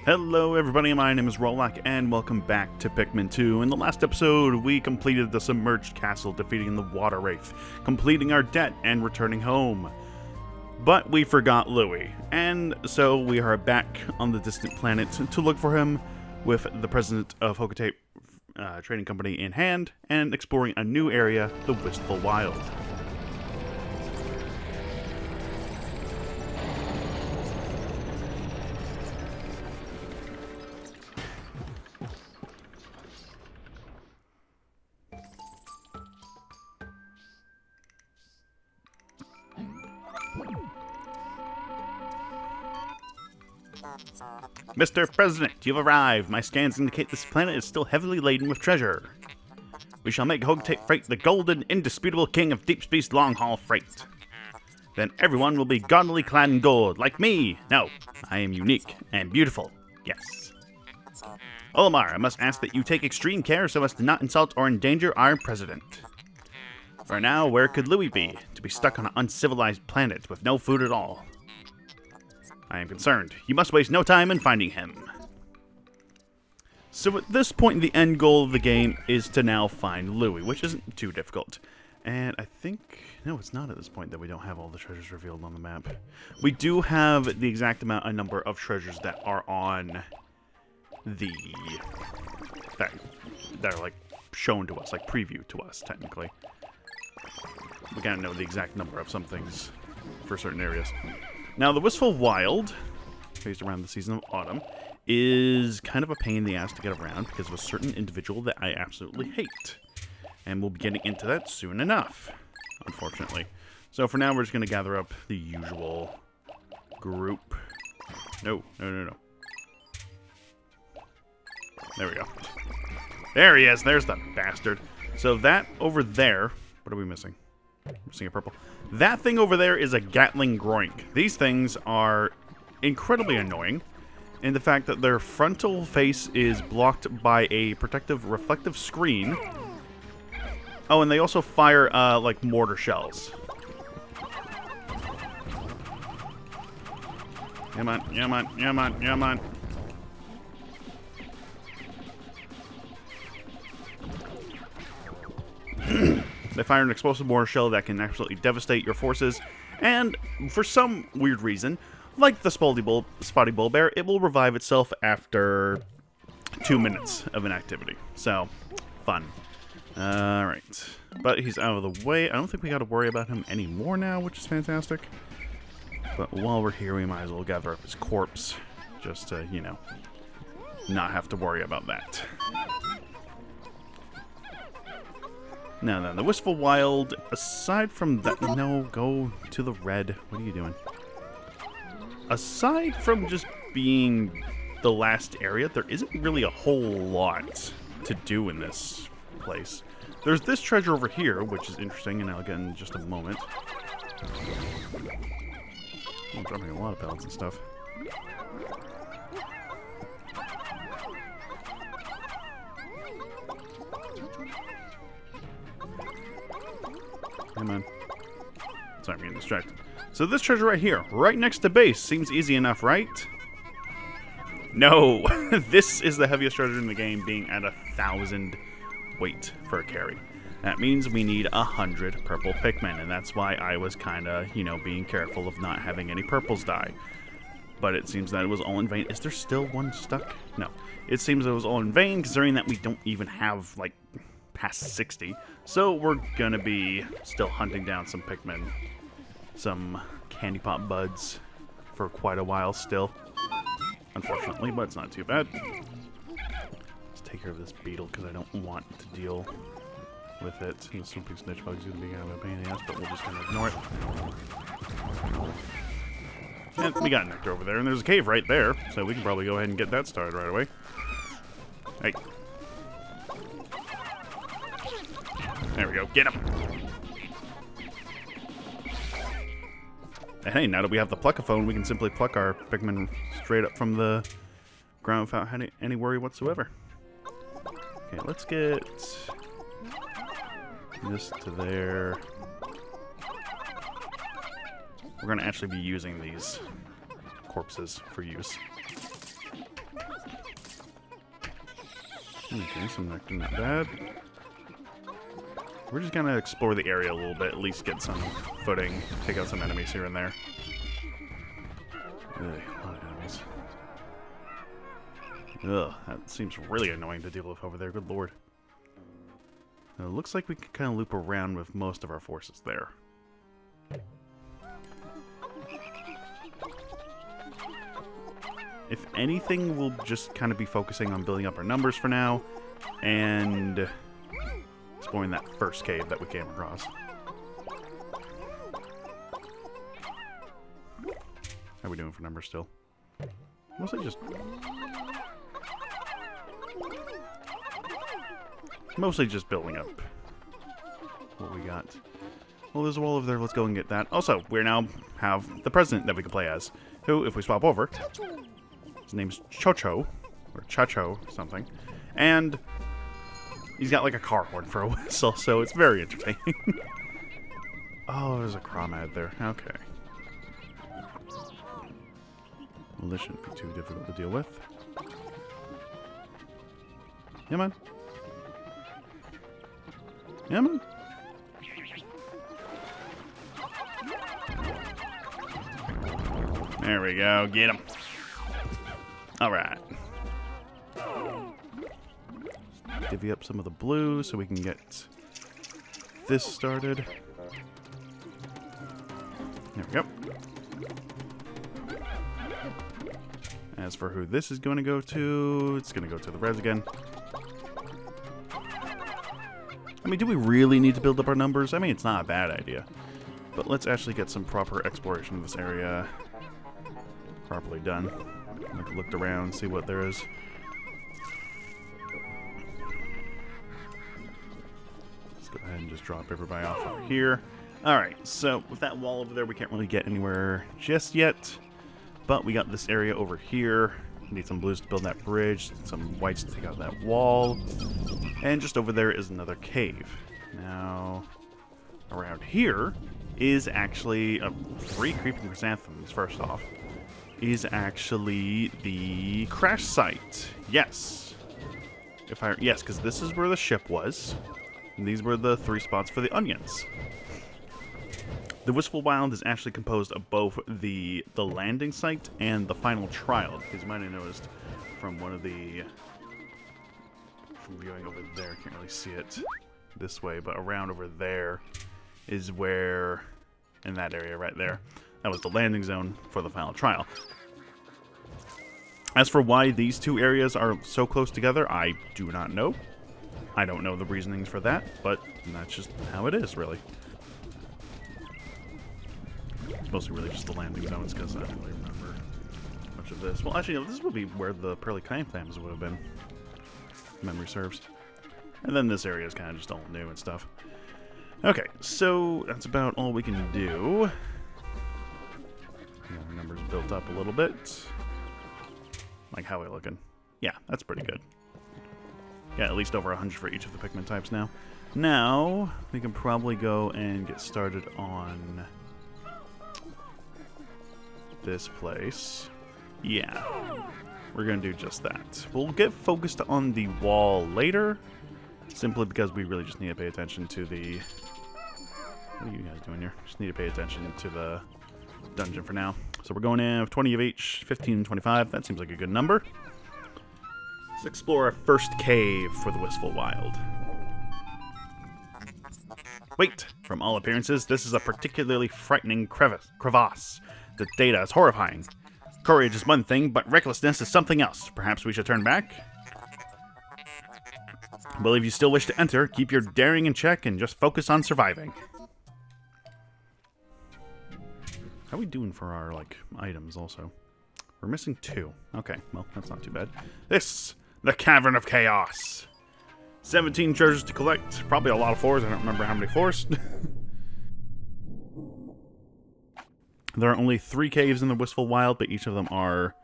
Hello everybody, my name is Rolak, and welcome back to Pikmin 2. In the last episode, we completed the submerged castle, defeating the water wraith, completing our debt, and returning home. But we forgot Louie, and so we are back on the distant planet to look for him, with the President of Hocotate Trading Company in hand, and exploring a new area, the Wistful Wild. Mr. President, you've arrived. My scans indicate this planet is still heavily laden with treasure. We shall make Hocotate Freight the golden, indisputable king of deep space long-haul freight. Then everyone will be gaudily clad in gold, like me. No, I am unique and beautiful. Yes. Olimar, I must ask that you take extreme care so as to not insult or endanger our president. For now, where could Louie be? To be stuck on an uncivilized planet with no food at all. I am concerned. You must waste no time in finding him. So at this point, the end goal of the game is to now find Louie, which isn't too difficult. And I think... no, it's not at this point that we don't have all the treasures revealed on the map. We do have the exact a number of treasures that are on the... that are, like, shown to us, like, previewed to us, technically. We gotta know the exact number of some things for certain areas. Now, the Wistful Wild, based around the season of autumn, is kind of a pain in the ass to get around because of a certain individual that I absolutely hate. And we'll be getting into that soon enough, unfortunately. So for now, we're just going to gather up the usual group. No. There we go. There he is. There's the bastard. So that over there, what are we missing? Missing a purple. That thing over there is a Gatling Groink. These things are incredibly annoying in the fact that their frontal face is blocked by a protective reflective screen. Oh, and they also fire, like, mortar shells. Come on. They fire an explosive mortar shell that can absolutely devastate your forces, and for some weird reason, like the Spotty Bullbear, it will revive itself after 2 minutes of inactivity. So, fun. Alright. But he's out of the way. I don't think we got to worry about him anymore now, which is fantastic. But while we're here, we might as well gather up his corpse, just to, you know, not have to worry about that. Now then, the Wistful Wild, aside from that... no, go to the red. What are you doing? Aside from just being the last area, there isn't really a whole lot to do in this place. There's this treasure over here, which is interesting, and I'll get in just a moment. I'm dropping a lot of pellets and stuff. Come on. Sorry, I'm getting distracted. So this treasure right here, right next to base, seems easy enough, right? No! This is the heaviest treasure in the game, being at 1,000 weight for a carry. That means we need 100 purple Pikmin, and that's why I was kinda, you know, being careful of not having any purples die. But it seems that it was all in vain. Is there still one stuck? No. It seems it was all in vain, considering that we don't even have, like, past 60. So we're gonna be still hunting down some Pikmin, some candy pop buds for quite a while still. Unfortunately, but it's not too bad. Let's take care of this beetle because I don't want to deal with it. The swooping snitch bug's gonna be kind of a pain in the ass, but we're just gonna ignore it. And we got nectar over there, and there's a cave right there, so we can probably go ahead and get that started right away. Hey. There we go. Get him! And hey, now that we have the pluckaphone, we can simply pluck our Pikmin straight up from the ground without any worry whatsoever. Okay, let's get this to there. We're going to actually be using these corpses for use. Okay, some nectar, not bad. We're just gonna explore the area a little bit, at least get some footing, take out some enemies here and there. Ugh, a lot of enemies. Ugh, that seems really annoying to deal with over there, good lord. It looks like we can kind of loop around with most of our forces there. If anything, we'll just kind of be focusing on building up our numbers for now, and exploring that first cave that we came across. How are we doing for numbers still? Mostly just building up what we got. Well, there's a wall over there. Let's go and get that. Also, we now have the president that we can play as, who, if we swap over, his name's Chocho, or Chacho something, and he's got like a car horn for a whistle, so it's very entertaining. Oh, there's a Crawmad there. Okay. Well, this shouldn't be too difficult to deal with. Yeah, man. Yeah, man. There we go. Get him. All right. Divvy up some of the blue so we can get this started. There we go. As for who this is going to go to, it's going to go to the res again. I mean, do we really need to build up our numbers? I mean, it's not a bad idea. But let's actually get some proper exploration of this area properly done. Looked around, see what there is. Let's go ahead and just drop everybody off over here. Alright, so with that wall over there, we can't really get anywhere just yet. But we got this area over here. Need some blues to build that bridge, some whites to take out that wall. And just over there is another cave. Now, around here is actually 3 creeping chrysanthemums, first off. Is actually the crash site. Yes. Yes, because this is where the ship was. And these were the 3 spots for the onions. The Wistful Wild is actually composed of both the landing site and the final trial. Because you might have noticed from one of the... from viewing over there, can't really see it this way, but around over there is where... in that area right there. That was the landing zone for the final trial. As for why these 2 areas are so close together, I do not know. I don't know the reasonings for that, but that's just how it is, really. It's mostly really just the landing zones, because I don't really remember much of this. Well, actually, this would be where the Pearly Clams would have been. Memory serves. And then this area is kind of just all new and stuff. Okay, so that's about all we can do. Our numbers built up a little bit. Like, how are we looking? Yeah, that's pretty good. Yeah, at least over 100 for each of the Pikmin types now. Now, we can probably go and get started on this place. Yeah, we're going to do just that. We'll get focused on the wall later, simply because we really just need to pay attention to the... What are you guys doing here? Just need to pay attention to the dungeon for now. So we're going in with 20 of each, 15 and 25. That seems like a good number. Let's explore our first cave for the Wistful Wild. Wait! From all appearances, this is a particularly frightening crevasse. The data is horrifying. Courage is one thing, but recklessness is something else. Perhaps we should turn back? Well, if you still wish to enter, keep your daring in check and just focus on surviving. How are we doing for our, like, items also? We're missing 2. Okay, well, that's not too bad. This, the Cavern of Chaos. 17 treasures to collect. Probably a lot of 4s. I don't remember how many 4s. There are only 3 caves in the Wistful Wild, but each of them are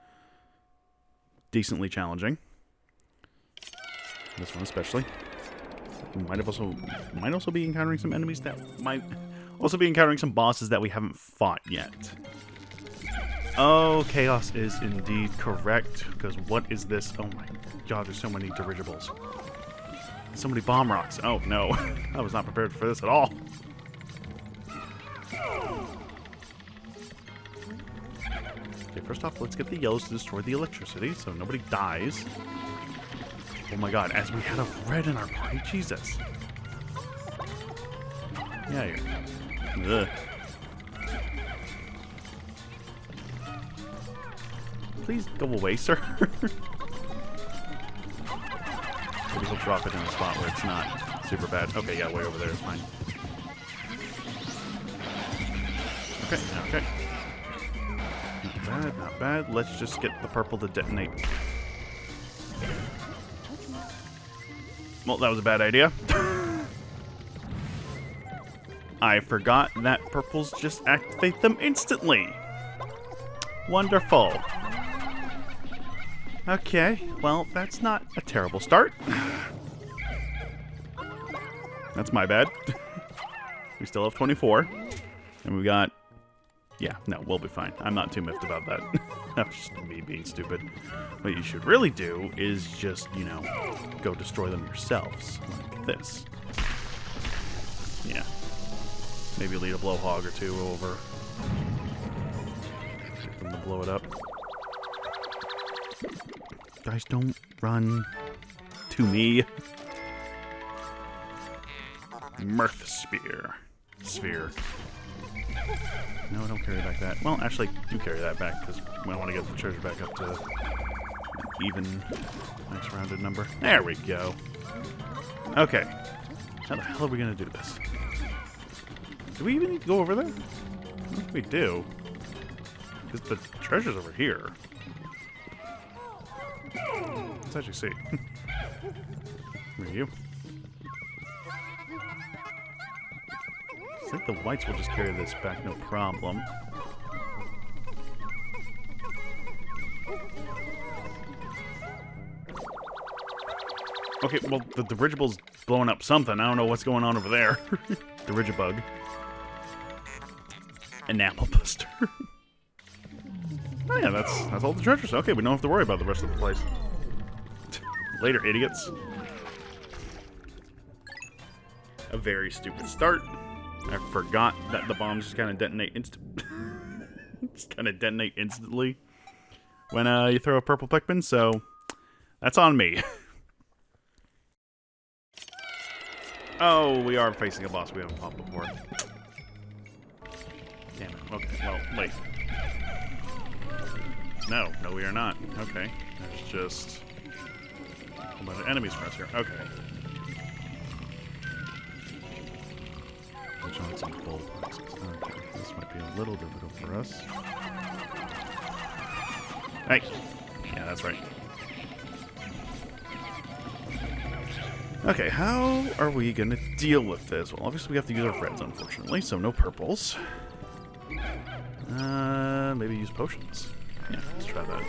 decently challenging. This one especially. We might also be encountering some enemies that might also be encountering some bosses that we haven't fought yet. Oh, chaos is indeed correct. Because what is this? Oh my god, there's so many dirigibles. So many bomb rocks. Oh no. I was not prepared for this at all. Okay, first off, let's get the yellows to destroy the electricity so nobody dies. Oh my god, as we had a red in our party. Jesus. Yeah, you're... Ugh. Please go away, sir. Maybe he'll drop it in a spot where it's not super bad. Okay, yeah, way over there is fine. Okay, okay. Not bad, not bad. Let's just get the purple to detonate. Well, that was a bad idea. I forgot that purples just activate them instantly. Wonderful. Okay, well, that's not a terrible start. That's my bad. We still have 24. And we got... Yeah, no, we'll be fine. I'm not too miffed about that. That was just me being stupid. What you should really do is just, you know, go destroy them yourselves. Like this. Yeah. Maybe lead a blowhog or two over. Get them to blow it up. Guys, don't run to me. Mirth Spear. Sphere. No, don't carry back that. Well, actually, do carry that back, because we want to get the treasure back up to an even, nice rounded number. There we go. Okay. How the hell are we going to do this? Do we even need to go over there? I think we do. Because the treasure's over here. Let's actually see. Where are you? I think the whites will just carry this back, no problem. Okay, well, the dirigible's blowing up something. I don't know what's going on over there. Dirigibug. An apple buster. Oh yeah, that's all the treasures. Okay, we don't have to worry about the rest of the place. Later, idiots. A very stupid start. I forgot that the bombs just kind of detonate instantly when you throw a purple Pikmin, so that's on me. Oh, we are facing a boss we haven't fought before. Damn it. Okay, well, wait. No, we are not. Okay. There's just a bunch of enemies for us here. Okay. Switch on some bull boxes. Okay, this might be a little difficult for us. Hey! Yeah, that's right. Okay, how are we gonna deal with this? Well, obviously we have to use our reds, unfortunately, so no purples. Maybe use potions. Yeah, let's try that.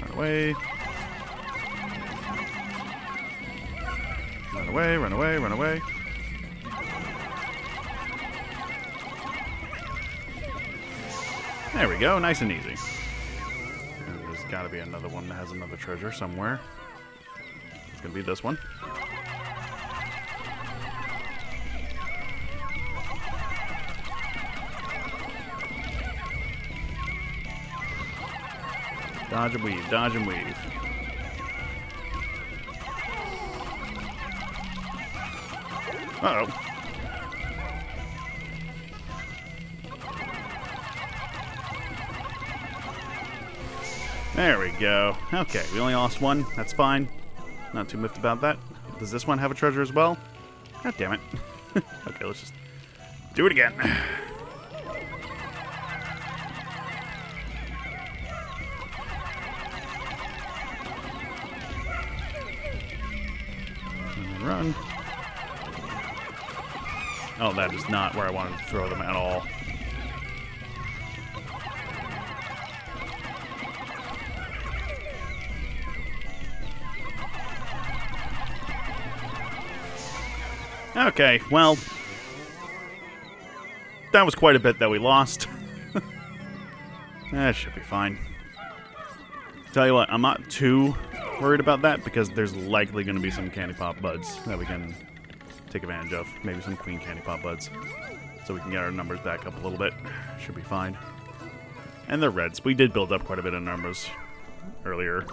Run away. Run away, run away, run away. There we go, nice and easy. And there's gotta be another one that has another treasure somewhere. It's gonna be this one. Dodge and weave, dodge and weave. Uh-oh. There we go. Okay, we only lost one. That's fine. Not too miffed about that. Does this one have a treasure as well? God damn it. Okay, let's just do it again. Run. Oh, that is not where I wanted to throw them at all. Okay, well, that was quite a bit that we lost. That should be fine. Tell you what, I'm not too worried about that because there's likely going to be some candy pop buds that we can take advantage of. Maybe some queen candy pop buds. So we can get our numbers back up a little bit. Should be fine. And the reds. We did build up quite a bit of numbers earlier.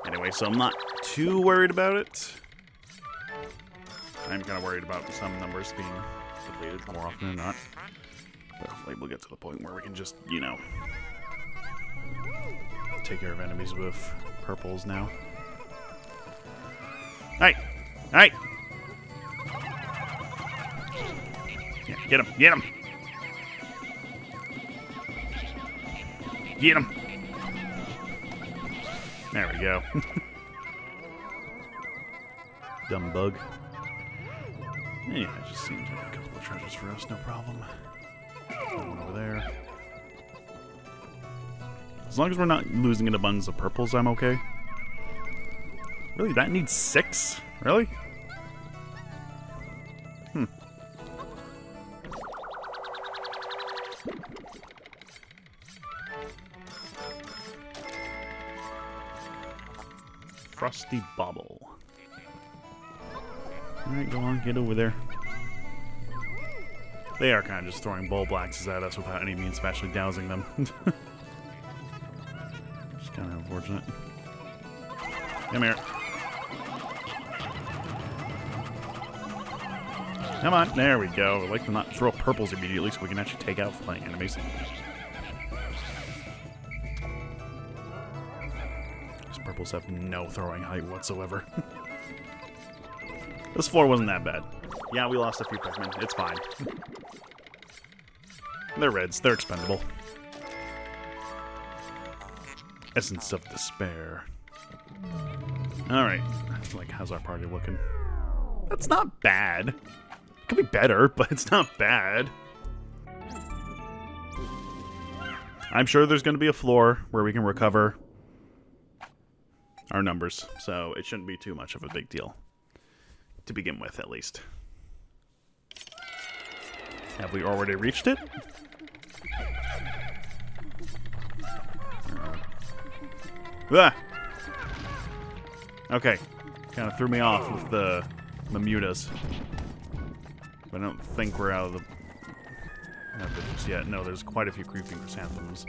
Anyway, so I'm not too worried about it. I'm kind of worried about some numbers being depleted more often than not. But hopefully we'll get to the point where we can just, you know, take care of enemies with purples now. Hey! Hey! Yeah, get him! Get him! Get him! There we go. Dumb bug. Yeah, it just seems like a couple of treasures for us, no problem. One over there. As long as we're not losing an abundance of purples, I'm okay. Really? That needs 6? Really? Frosty Bobble. Alright, go on, get over there. They are kind of just throwing bulb axes at us without any means of actually dousing them. Just kind of unfortunate. Come here. Come on, there we go. I like to not throw purples immediately so we can actually take out flying enemies. These purples have no throwing height whatsoever. This floor wasn't that bad. Yeah, we lost a few Pikmin. It's fine. They're reds. They're expendable. Essence of Despair. Alright. Like, how's our party looking? That's not bad. Could be better, but it's not bad. I'm sure there's going to be a floor where we can recover our numbers, so it shouldn't be too much of a big deal. To begin with, at least. Have we already reached it? Ah! Okay. Kind of threw me off with the mutas. But I don't think we're out of the just yet. No, there's quite a few creeping chrysanthemums.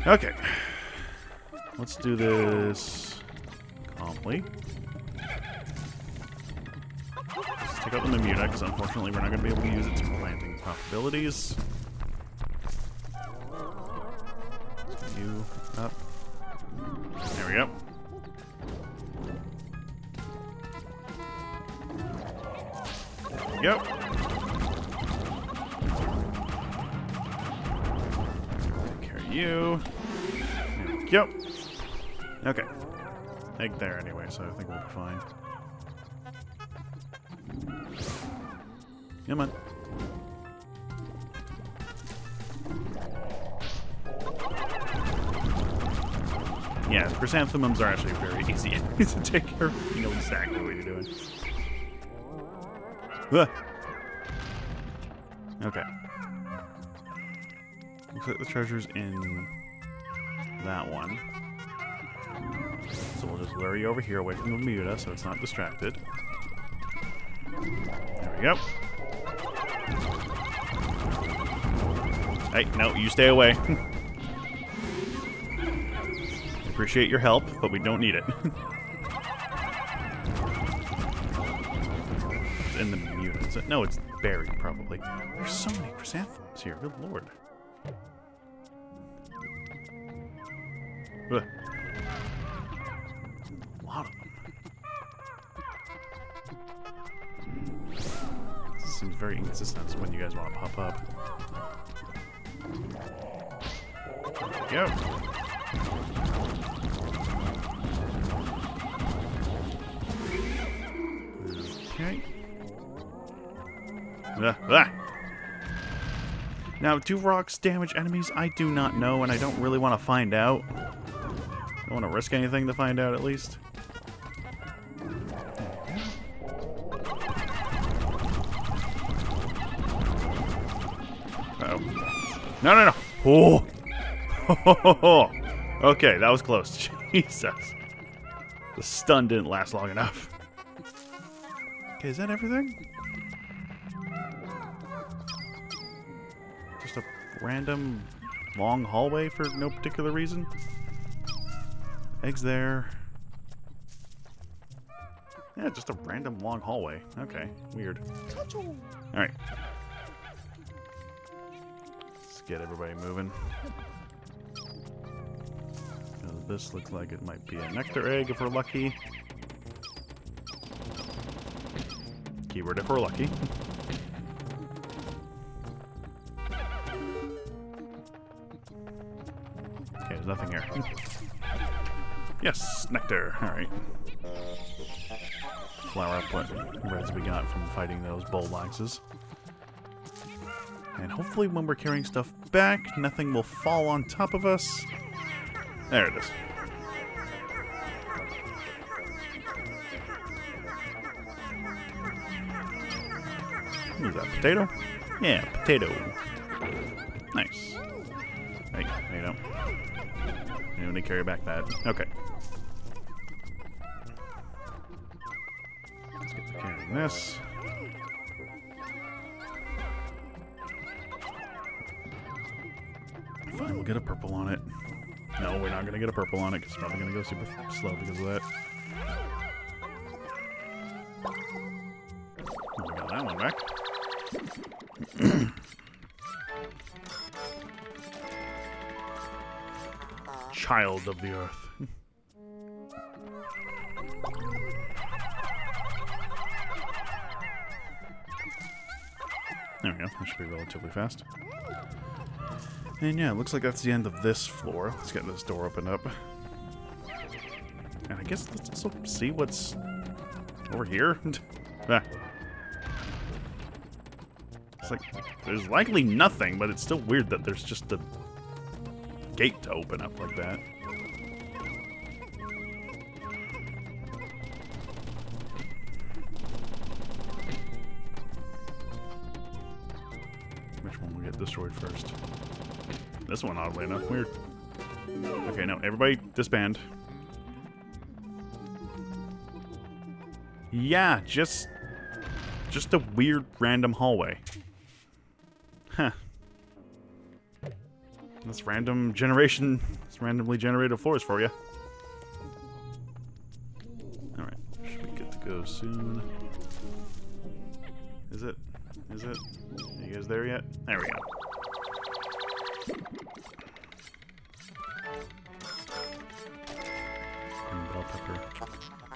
Okay. Let's do this calmly. Let's take out the Mamuta, because unfortunately we're not going to be able to use its planting possibilities. You up. There we go. There we go. Take care of you. There we go. Okay. Egg there anyway, so I think we'll be fine. Come on. Yeah, chrysanthemums are actually very easy to take care of. You know exactly what you're doing. Okay. Looks like the treasure's in that one. So we'll just lure you over here away from the Muta so it's not distracted. There we go. Hey, no, you stay away. Appreciate your help, but we don't need it. It's in the Muta. No, it's buried, probably. There's so many chrysanthemums here. Good lord. Ugh. A lot of them. This seems very inconsistent when you guys want to pop up. There we go. Okay. Now, do rocks damage enemies? I do not know, and I don't really want to find out. I don't want to risk anything to find out, at least. No, no, no. Oh. Okay, that was close. Jesus. The stun didn't last long enough. Okay, is that everything? Just a random long hallway for no particular reason? Eggs there. Yeah, just a random long hallway. Okay, weird. Alright. Let's get everybody moving. This looks like it might be a nectar egg if we're lucky. Keyword if we're lucky. Okay, there's nothing here. Yes, nectar. Alright. Flower up what reds we got from fighting those bulldoxes. And hopefully when we're carrying stuff back, nothing will fall on top of us. There it is. Is that potato? Yeah, potato. Nice. Hey, you know. You need to carry back that. Okay. Let's get to carrying this. Fine, we'll get a purple on it. No, we're not going to get a purple on it because it's probably going to go super slow because of that. Oh, we got that one back. Child of the earth. There we go. That should be relatively fast. And yeah, it looks like that's the end of this floor. Let's get this door opened up. And I guess let's also see what's over here. Ah. It's like, there's likely nothing, but it's still weird that there's just a gate to open up like that. Which one will get destroyed first? This one, oddly enough. Weird. Okay, no, everybody disband. Yeah, just a weird random hallway. Huh. This random generation, this randomly generated floors for you. Alright, should be good to go soon. Is it? Is it? Are you guys there yet? There we go. Bell pepper.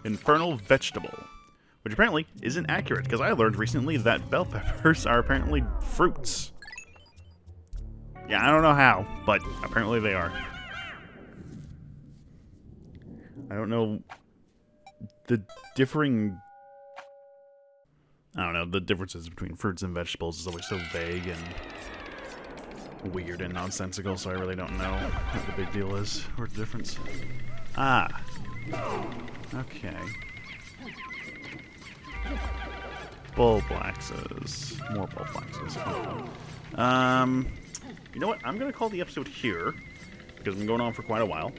Infernal vegetable. Which apparently isn't accurate, because I learned recently that bell peppers are apparently fruits. Yeah, I don't know how, but apparently they are. I don't know the differing... I don't know, the differences between fruits and vegetables is always so vague and weird and nonsensical, so I really don't know what the big deal is, or the difference. Ah. Okay. Bullflaxes. More bullflaxes. You know what? I'm going to call the episode here, because we've been going on for quite a while.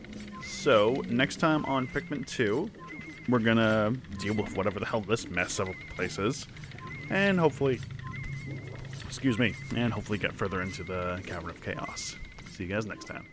So, next time on Pikmin 2, we're going to deal with whatever the hell this mess of a place is. And hopefully... Excuse me. And hopefully get further into the Cavern of Chaos. See you guys next time.